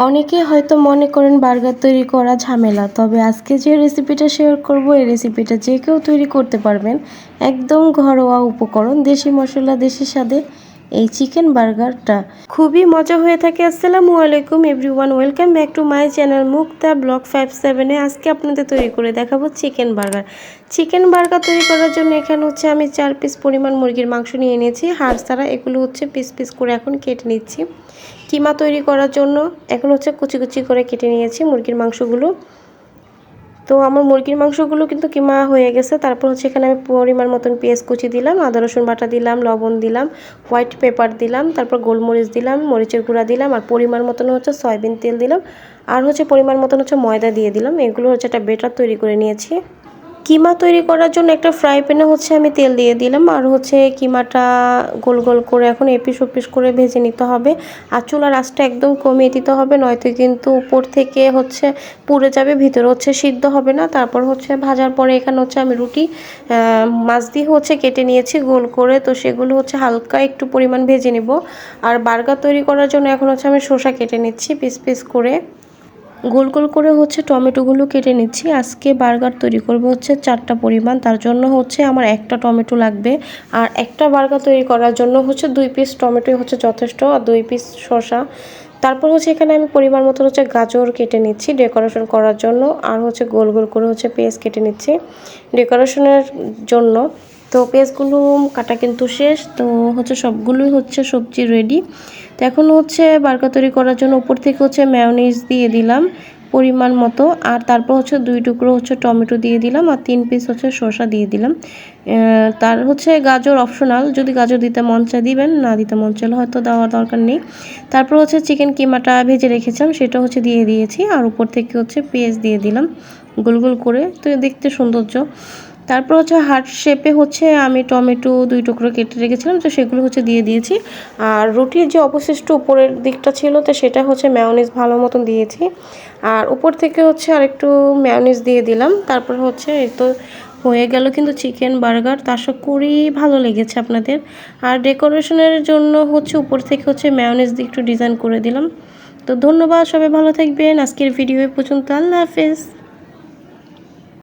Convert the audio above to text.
অনেকে হয়তো মনে করেন বার্গার তৈরি করা ঝামেলা, তবে আজকে যে রেসিপিটা শেয়ার করব এই রেসিপিটা যে কেউ তৈরি করতে পারবেন। একদম ঘরোয়া উপকরণ, দেশি মশলা, দেশি স্বাদে এই চিকেন বার্গারটা খুবই মজা হয়ে থাকে। আসসালামু আলাইকুম everyone, welcome back to my channel Mukta blog 57-এ। আজকে আপনাদের তৈরি করে দেখাবো চিকেন বার্গার। চিকেন বার্গার তৈরি করার জন্য এখানে হচ্ছে আমি 4 পিস পরিমাণ মুরগির মাংস নিয়ে নিয়েছি, হাড় ছাড়া। এগুলো হচ্ছে পিস পিস করে এখন কেটে নিচ্ছি। কিমা তৈরি করার জন্য এখন হচ্ছে কুচি কুচি করে কেটে নিয়েছি মুরগির মাংসগুলো। তো আমার মুরগির মাংসগুলো কিন্তু কিমা হয়ে গেছে। তারপর হচ্ছে এখানে আমি পরিমাণ মতন পেঁয়াজ কুচি দিলাম, আদা রসুন বাটা দিলাম, লবণ দিলাম, হোয়াইট পেপার দিলাম, তারপর গোলমরিচ দিলাম, মরিচের গুঁড়া দিলাম, আর পরিমাণ মতন হচ্ছে সয়াবিন তেল দিলাম, আর হচ্ছে পরিমাণ মতন হচ্ছে ময়দা দিয়ে দিলাম। এগুলো হচ্ছে একটা বেটার তৈরি করে নিয়েছি। কিমা তৈরি করার জন্য একটা ফ্রাই প্যানে হচ্ছে আমি তেল দিয়ে দিলাম, আর হচ্ছে কিমাটা গোল গোল করে এখন এপিস ওপিস করে ভেজে নিতে হবে। আর চুলার আঁচটা একদম কমিয়ে দিতে হবে, নয়তো কিন্তু উপর থেকে হচ্ছে পুড়ে যাবে, ভিতরে হচ্ছে সিদ্ধ হবে না। তারপর হচ্ছে ভাজার পরে এখানে হচ্ছে আমি রুটি মাছ দিয়ে হচ্ছে কেটে নিয়েছি গোল করে, তো সেগুলো হচ্ছে হালকা একটু পরিমাণ ভেজে নিব। আর বার্গার তৈরি করার জন্য এখন হচ্ছে আমি শসা কেটে নিচ্ছি পিস পিস করে। গোল গোল করে হচ্ছে টমেটোগুলো কেটে নিচ্ছি। আজকে বার্গার তৈরি করব হচ্ছে 4টা পরিমাণ, তার জন্য হচ্ছে আমার একটা টমেটো লাগবে। আর একটা বার্গার তৈরি করার জন্য হচ্ছে 2 পিস টমেটোই হচ্ছে যথেষ্ট, আর 2 পিস শসা। তারপর হচ্ছে এখানে আমি পরিমাণ মতো হচ্ছে গাজর কেটে নিচ্ছি ডেকোরেশন করার জন্য, আর হচ্ছে গোল গোল করে হচ্ছে পেঁয়াজ কেটে নিচ্ছি ডেকোরেশনের জন্য। তো পেঁয়াজগুলো কাটা কিন্তু শেষ, তো হচ্ছে সবগুলোই হচ্ছে সবজি রেডি। তো এখন হচ্ছে বার্গার তৈরি করার জন্য উপর থেকে হচ্ছে মেয়োনিজ দিয়ে দিলাম পরিমাণ মতো, আর তারপর হচ্ছে 2 টুকরো হচ্ছে টমেটো দিয়ে দিলাম, আর 3 পিস হচ্ছে শসা দিয়ে দিলাম। তার হচ্ছে গাজর অপশনাল, যদি গাজর দিতে মন চায় দিবেন, না দিতে মন চাইলে হয়তো দেওয়ার দরকার নেই। তারপর হচ্ছে চিকেন কিমাটা ভেজে রেখেছিলাম সেটা হচ্ছে দিয়ে দিয়েছি, আর উপর থেকে হচ্ছে পেঁয়াজ দিয়ে দিলাম গোল গোল করে, তো দেখতে সৌন্দর্য। তারপর হচ্ছে হার্ট শেপে হচ্ছে আমি টমেটো 2 টুকরো কেটে রেখেছিলাম, তো সেগুলো হচ্ছে দিয়ে দিয়েছি। আর রুটির যে অবশিষ্ট উপরের দিকটা ছিল, তো সেটা হচ্ছে মেয়োনিজ ভালো মতন দিয়েছি, আর উপর থেকে হচ্ছে আরেকটু মেয়োনিজ দিয়ে দিলাম। তারপর হচ্ছে এই তো হয়ে গেল কিন্তু চিকেন বার্গার। তা আশা করি ভালো লেগেছে আপনাদের। আর ডেকোরেশনের জন্য হচ্ছে উপর থেকে হচ্ছে মেয়োনিজ দিয়ে একটু ডিজাইন করে দিলাম। তো ধন্যবাদ, সবাই ভালো থাকবেন। আজকের ভিডিও পর্যন্ত, আল্লাহ হাফেজ।